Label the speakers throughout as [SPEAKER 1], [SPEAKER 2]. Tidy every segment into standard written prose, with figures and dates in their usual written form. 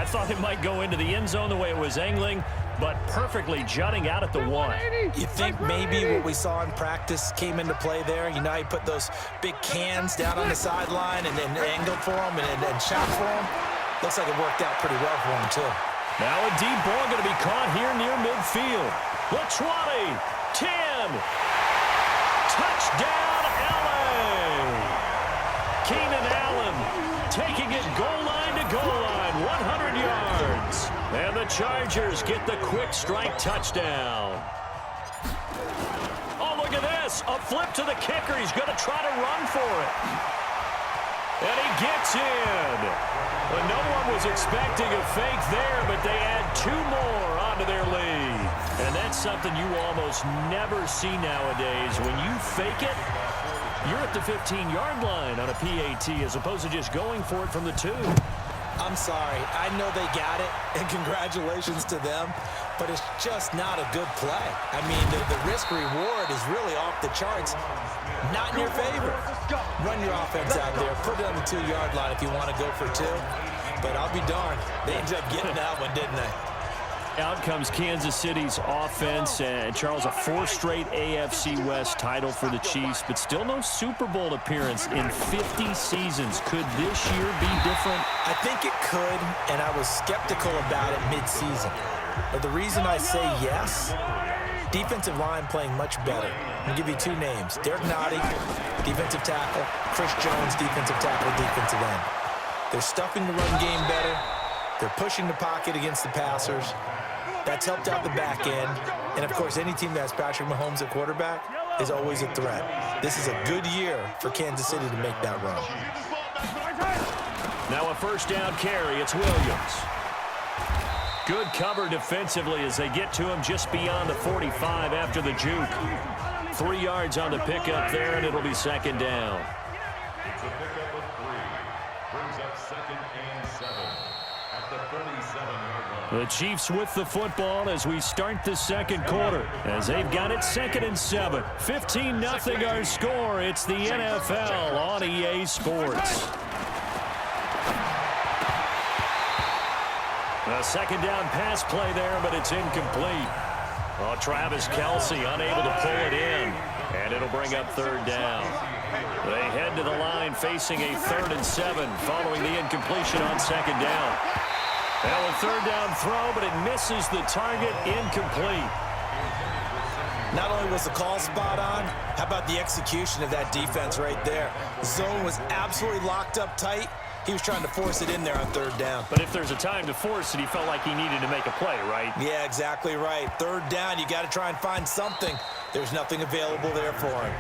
[SPEAKER 1] I thought it might go into the end zone the way it was angling, but perfectly jutting out at the 1.
[SPEAKER 2] You think maybe what we saw in practice came into play there? You know, he put those big cans down on the sideline and then angled for him and shot for him. Looks like it worked out pretty well for him, too.
[SPEAKER 1] Now a deep ball going to be caught here near midfield. The 20, 10. Touchdown, LA! Keenan Allen taking it goal line to goal line, 100 yards. And the Chargers get the quick strike touchdown. Oh, look at this. A flip to the kicker. He's going to try to run for it. And he gets in. Well, no one was expecting a fake there, but they add 2 more onto their lead. And that's something you almost never see nowadays. When you fake it, you're at the 15-yard line on a PAT as opposed to just going for it from the 2.
[SPEAKER 2] I'm sorry. I know they got it, and congratulations to them, but it's just not a good play. I mean, the risk-reward is really off the charts. Not in your favor. Run your offense out there. Put it on the 2-yard line if you want to go for 2. But I'll be darned. They ended up getting that one, didn't they?
[SPEAKER 1] Out comes Kansas City's offense, and Charles, a 4th straight AFC West title for the Chiefs, but still no Super Bowl appearance in 50 seasons. Could this year be different?
[SPEAKER 2] I think it could, and I was skeptical about it mid-season. But the reason I say yes, defensive line playing much better. I'll give you 2 names. Derek Nottie, defensive tackle. Chris Jones, defensive tackle, defensive end. They're stuffing the run game better. They're pushing the pocket against the passers. That's helped out the back end. And, of course, any team that has Patrick Mahomes at quarterback is always a threat. This is a good year for Kansas City to make that run.
[SPEAKER 1] Now a 1st down carry. It's Williams. Good cover defensively as they get to him just beyond the 45 after the juke. 3 yards on the pickup there, and it'll be 2nd down.
[SPEAKER 3] It's a pickup of 3. Brings up 2nd and 7 at the 47-yard line.
[SPEAKER 1] The Chiefs with the football as we start the 2nd quarter, as they've got it 2nd and 7. 15-0 our score. It's the NFL on EA Sports. A 2nd down pass play there, but it's incomplete. Oh, Travis Kelce unable to pull it in, and it'll bring up 3rd down. They head to the line facing a 3rd and 7 following the incompletion on 2nd down. Now a 3rd down throw, but it misses the target, incomplete.
[SPEAKER 2] Not only was the call spot on, how about the execution of that defense right there? The zone was absolutely locked up tight. He was trying to force it in there on 3rd down.
[SPEAKER 1] But if there's a time to force it, he felt like he needed to make a play, right?
[SPEAKER 2] Yeah, exactly right. 3rd down, you got to try and find something. There's nothing available there for him.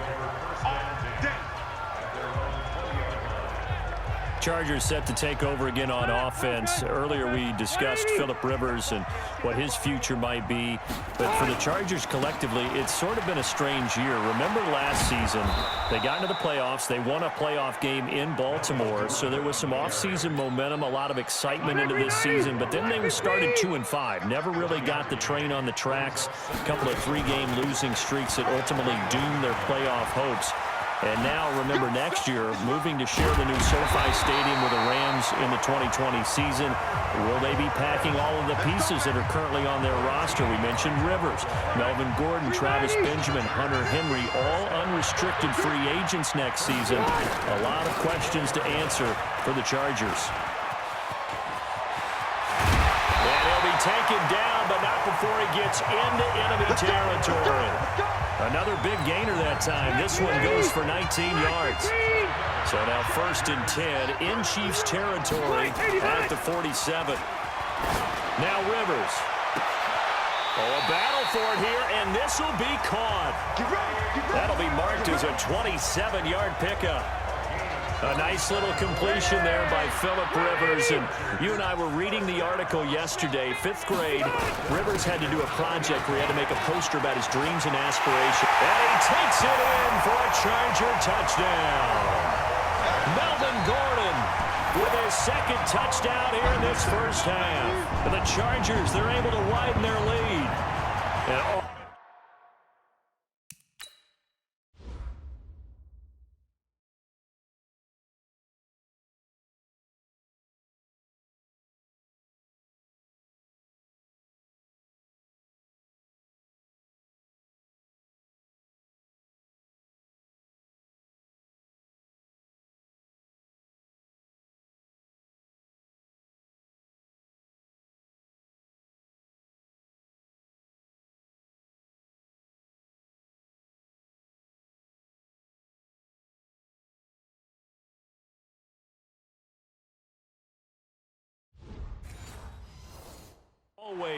[SPEAKER 1] Chargers set to take over again on offense. Earlier we discussed Phillip Rivers and what his future might be. But for the Chargers collectively, it's sort of been a strange year. Remember last season, they got into the playoffs. They won a playoff game in Baltimore. So there was some offseason momentum, a lot of excitement into this season. But then they started 2-5. Never really got the train on the tracks. A couple of 3-game losing streaks that ultimately doomed their playoff hopes. And now, remember, next year, moving to share the new SoFi Stadium with the Rams in the 2020 season. Will they be packing all of the pieces that are currently on their roster? We mentioned Rivers, Melvin Gordon, Travis Benjamin, Hunter Henry, all unrestricted free agents next season. A lot of questions to answer for the Chargers. And he'll be taken down, but not before he gets into enemy territory. Another big gainer that time. This one goes for 19 yards. So now 1st and 10 in Chiefs territory at the 47. Now Rivers. Oh, a battle for it here, and this will be caught. That'll be marked as a 27-yard pickup. A nice little completion there by Phillip Rivers. And you and I were reading the article yesterday, 5th grade. Rivers had to do a project where he had to make a poster about his dreams and aspirations. And he takes it in for a Charger touchdown. Melvin Gordon with his 2nd touchdown here in this 1st half. And the Chargers, they're able to widen their lead. And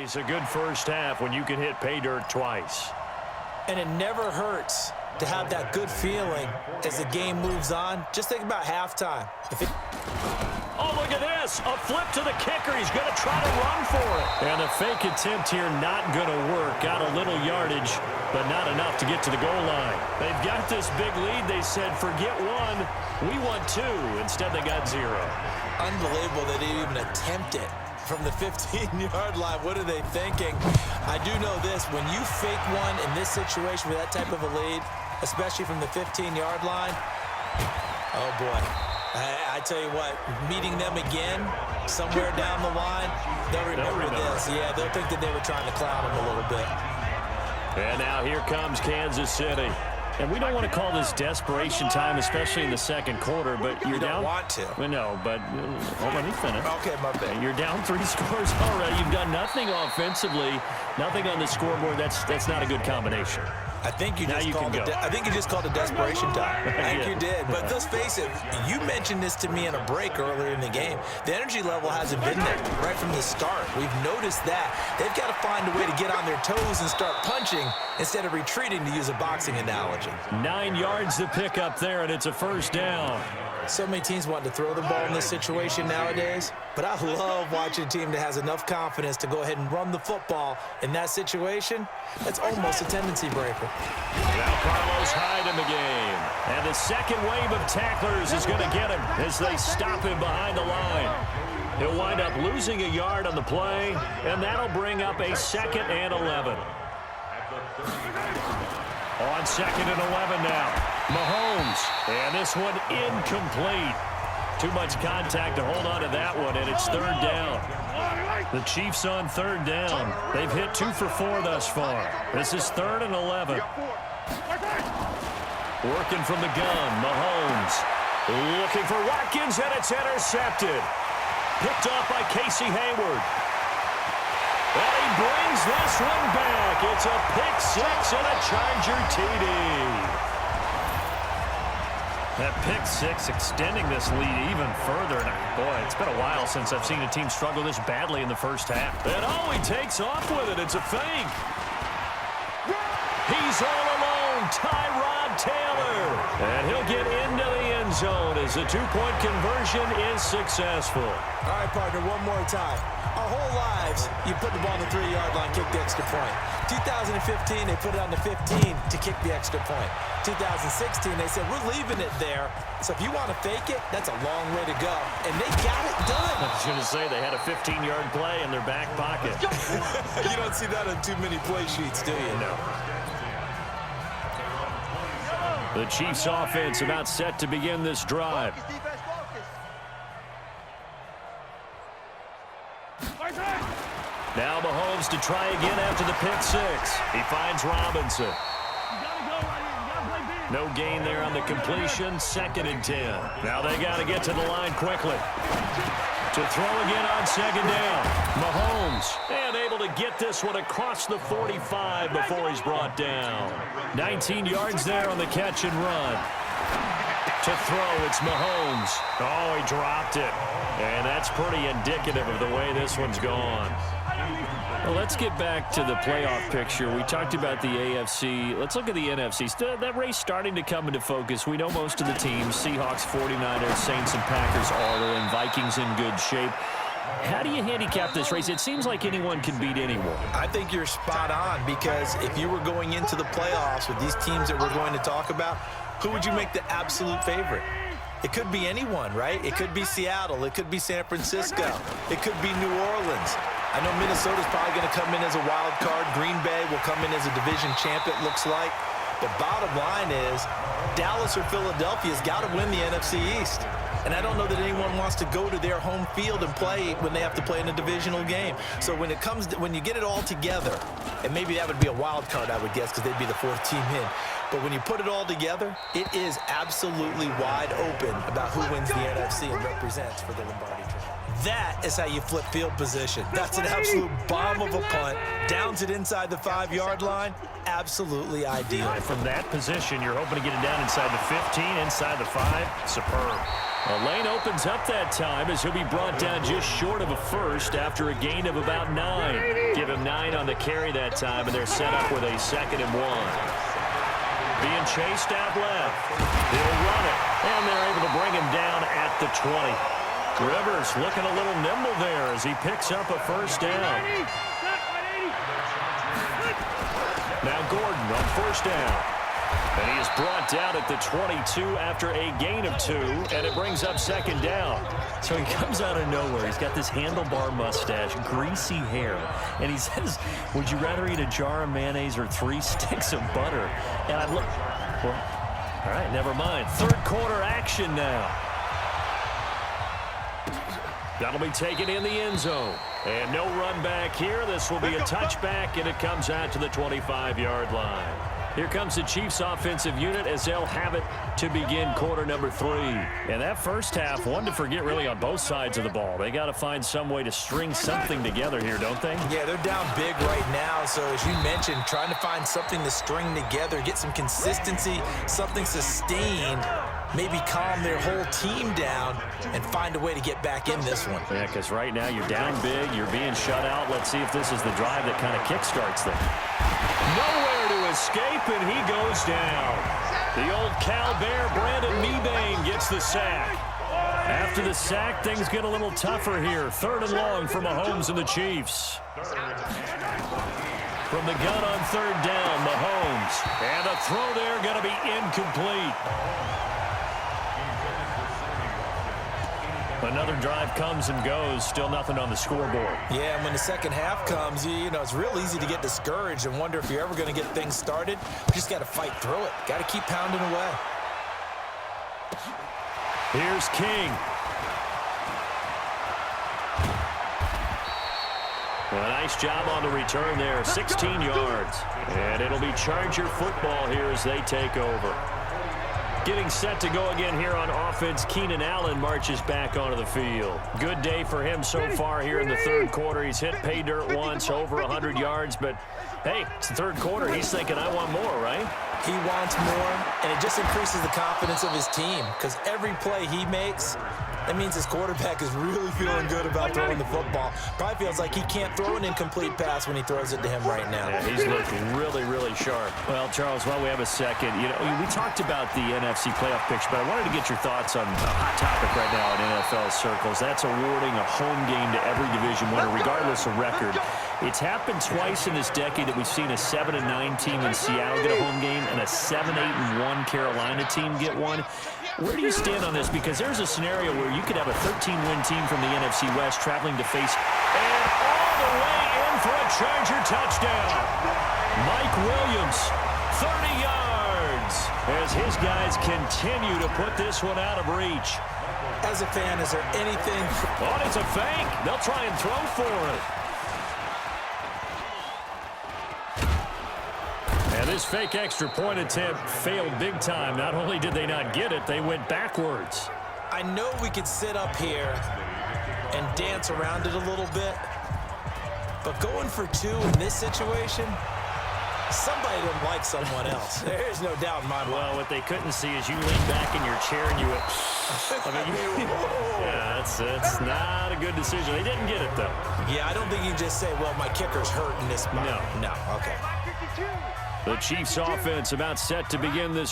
[SPEAKER 1] It's a good first half when you can hit pay dirt twice.
[SPEAKER 2] And it never hurts to have that good feeling as the game moves on. Just think about halftime.
[SPEAKER 1] Oh, look at this. A flip to the kicker. He's going to try to run for it. And a fake attempt here not going to work. Got a little yardage, but not enough to get to the goal line. They've got this big lead. They said, forget one. We want two. Instead, they got zero.
[SPEAKER 2] Unbelievable they didn't even attempt it from the 15-yard line. What are they thinking? I do know this. When you fake one in this situation with that type of a lead, especially from the 15-yard line, oh, boy. I tell you what, meeting them again somewhere down the line, they'll remember this. Yeah, they'll think that they were trying to clown them a little bit.
[SPEAKER 1] And now here comes Kansas City. And we don't want to call this desperation time, especially in the second quarter, but you're down.
[SPEAKER 2] You don't want to.
[SPEAKER 1] Well, no, but let me finish.
[SPEAKER 2] Okay, my bad.
[SPEAKER 1] You're down 3 scores already. You've done nothing offensively, nothing on the scoreboard. That's not a good combination.
[SPEAKER 2] I think you just called it desperation time. I think you did. But let's face it, you mentioned this to me in a break earlier in the game. The energy level hasn't been there right from the start. We've noticed that. They've got to find a way to get on their toes and start punching instead of retreating, to use a boxing analogy.
[SPEAKER 1] 9 yards to pick up there, and it's a first down.
[SPEAKER 2] So many teams want to throw the ball in this situation nowadays, but I love watching a team that has enough confidence to go ahead and run the football in that situation. That's almost a tendency breaker.
[SPEAKER 1] Now Carlos Hyde in the game. And the second wave of tacklers is going to get him as they stop him behind the line. He'll wind up losing a yard on the play, and that'll bring up a 2nd and 11. On 2nd and 11 now. Mahomes, and this one incomplete. Too much contact to hold on to that one, and it's 3rd down. The Chiefs on 3rd down. They've hit 2 for 4 thus far. This is 3rd and 11. Working from the gun, Mahomes. Looking for Watkins, and it's intercepted. Picked off by Casey Hayward. And he brings this one back. It's a pick 6 and a Charger TD. That pick 6 extending this lead even further. And boy, it's been a while since I've seen a team struggle this badly in the first half. And he takes off with it. It's a fake. He's all alone, Tyrod Taylor. And he'll get into the end zone as the 2-point conversion is successful.
[SPEAKER 2] All right, partner, one more time. Our whole lives, you put the ball on the 3-yard line, kick the extra point. 2015, they put it on the 15 to kick the extra point. 2016, they said, we're leaving it there. So if you want to fake it, that's a long way to go. And they got it done.
[SPEAKER 1] I was going to say they had a 15-yard play in their back pocket.
[SPEAKER 2] You don't see that on too many play sheets, do you?
[SPEAKER 1] No. The Chiefs offense about set to begin this drive. Now Mahomes to try again after the pick 6. He finds Robinson. No gain there on the completion. 2nd and 10. Now they got to get to the line quickly. To throw again on 2nd down. Mahomes, and able to get this one across the 45 before he's brought down. 19 yards there on the catch and run. To throw, it's Mahomes. Oh, he dropped it. And that's pretty indicative of the way this one's gone. Well, let's get back to the playoff picture. We talked about the AFC. Let's look at the NFC. That race starting to come into focus. We know most of the teams, Seahawks, 49ers, Saints, and Packers are in. Vikings in good shape. How do you handicap this race? It seems like anyone can beat anyone.
[SPEAKER 2] I think you're spot on, because if you were going into the playoffs with these teams that we're going to talk about, who would you make the absolute favorite? It could be anyone, right? It could be Seattle. It could be San Francisco. It could be New Orleans. I know Minnesota's probably going to come in as a wild card. Green Bay will come in as a division champ, it looks like. The bottom line is Dallas or Philadelphia's got to win the NFC East. And I don't know that anyone wants to go to their home field and play when they have to play in a divisional game. So when you get it all together, and maybe that would be a wild card, I would guess, because they'd be the 4th team in. But when you put it all together, it is absolutely wide open about who wins the NFC and represents for the Lombardi Trophy. That is how you flip field position. That's an absolute bomb of a punt. Downs it inside the 5-yard line. Absolutely ideal.
[SPEAKER 1] From that position, you're hoping to get it down inside the 15, inside the 5. Superb. A lane opens up that time as he'll be brought down just short of a first after a gain of about 9. Give him 9 on the carry that time, and they're set up with a 2nd and 1. Being chased out left. He'll run it, and they're able to bring him down at the 20. Rivers looking a little nimble there as he picks up a first down. Now Gordon on first down. And he is brought down at the 22 after a gain of 2, and it brings up 2nd down.
[SPEAKER 4] So he comes out of nowhere. He's got this handlebar mustache, greasy hair, and he says, would you rather eat a jar of mayonnaise or 3 sticks of butter? And I look, well, all right, never mind.
[SPEAKER 1] 3rd quarter action now. That'll be taken in the end zone. And no run back here. This will be a touchback, and it comes out to the 25-yard line. Here comes the Chiefs offensive unit as they'll have it to begin quarter number 3. And that first half, one to forget really on both sides of the ball. They got to find some way to string something together here, don't they?
[SPEAKER 2] Yeah, they're down big right now. So as you mentioned, trying to find something to string together, get some consistency, something sustained, maybe calm their whole team down and find a way to get back in this one.
[SPEAKER 1] Yeah, because right now you're down big, you're being shut out. Let's see if this is the drive that kind of kickstarts them. Nowhere to escape, and he goes down. The old Cal Bear, Brandon Mebane, gets the sack. After the sack, things get a little tougher here. 3rd and long for Mahomes and the Chiefs. From the gun on 3rd down, Mahomes. And the throw there going to be incomplete. Another drive comes and goes. Still nothing on the scoreboard.
[SPEAKER 2] Yeah, and when the second half comes, you know, it's real easy to get discouraged and wonder if you're ever going to get things started. You just got to fight through it. Got to keep pounding away.
[SPEAKER 1] Here's King. A nice job on the return there. 16 yards. And it'll be Charger football here as they take over. Getting set to go again here on offense, Keenan Allen marches back onto the field. Good day for him so far here in the 3rd quarter. He's hit pay dirt once, over 100 yards, but hey, it's the 3rd quarter. He's thinking, I want more, right?
[SPEAKER 2] He wants more, and it just increases the confidence of his team because every play he makes, that means his quarterback is really feeling good about throwing the football. Probably feels like he can't throw an incomplete pass when he throws it to him right now.
[SPEAKER 1] Yeah, he's looked really, really sharp. Well, Charles, while we have a second, you know, we talked about the NFC playoff picture, but I wanted to get your thoughts on a hot topic right now in NFL circles. That's awarding a home game to every division winner, regardless of record. It's happened twice in this decade that we've seen a 7-9 team in Seattle get a home game and a 7-8-1 Carolina team get one. Where do you stand on this? Because there's a scenario where you could have a 13-win team from the NFC West traveling to face, and all the way in for a Charger touchdown. Mike Williams, 30 yards, as his guys continue to put this one out of reach.
[SPEAKER 2] As a fan, is there anything?
[SPEAKER 1] Oh, it's a fake. They'll try and throw for it. And this fake extra point attempt failed big time. Not only did they not get it, they went backwards.
[SPEAKER 2] I know we could sit up here and dance around it a little bit, but going for 2 in this situation, somebody didn't like someone else. There's no doubt in my mind.
[SPEAKER 1] Well, what they couldn't see is you leaned back in your chair and you went, I mean, yeah, that's not a good decision. They didn't get it, though.
[SPEAKER 2] Yeah, I don't think you can just say, well, my kicker's hurt in this spot.
[SPEAKER 1] No.
[SPEAKER 2] No, okay.
[SPEAKER 1] The Chiefs offense about set to begin this